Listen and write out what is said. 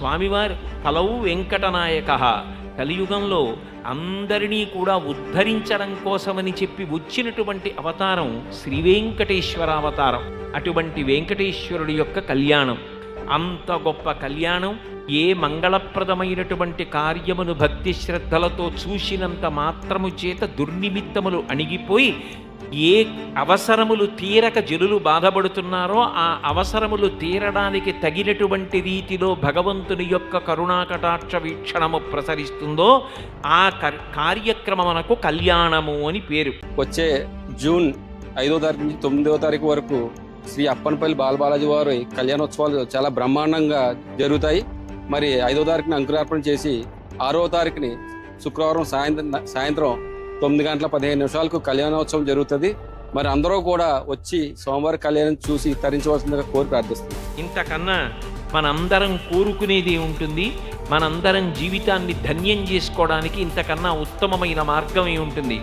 స్వామివారు కలవు వెంకటనాయక, కలియుగంలో అందరినీ కూడా ఉద్ధరించడం కోసమని చెప్పి వచ్చినటువంటి అవతారం శ్రీ వెంకటేశ్వర అవతారం. అటువంటి వెంకటేశ్వరుడి యొక్క కళ్యాణం అంత గొప్ప కళ్యాణం. ఏ మంగళప్రదమైనటువంటి కార్యమును భక్తి శ్రద్ధలతో చూసినంత మాత్రము చేత దుర్నిమిత్తములు అణిగిపోయి ఏ అవసరములు తీరక జనులు బాధపడుతున్నారో ఆ అవసరములు తీరడానికి తగినటువంటి రీతిలో భగవంతుని యొక్క కరుణాకటాక్ష వీక్షణము ప్రసరిస్తుందో ఆ కార్యక్రమమునకు కళ్యాణము అని పేరు. వచ్చే జూన్ 5వ తారీఖు నుంచి 9వ తారీఖు వరకు శ్రీ అప్పనపల్లి బాలబాలాజీ వారి కళ్యాణోత్సవాలు చాలా బ్రహ్మాండంగా జరుగుతాయి. మరి 5వ తారీఖుని అంకురార్పణ చేసి 6వ తారీఖుని శుక్రవారం సాయంత్రం 9:15 కళ్యాణోత్సవం జరుగుతుంది. మరి అందరూ కూడా వచ్చి సోమవారం కళ్యాణం చూసి తరించవలసిందిగా కోరి ప్రార్థిస్తుంది. ఇంతకన్నా మనందరం కోరుకునేది ఉంటుంది. మనందరం జీవితాన్ని ధన్యం చేసుకోవడానికి ఇంతకన్నా ఉత్తమమైన మార్గమే ఉంటుంది.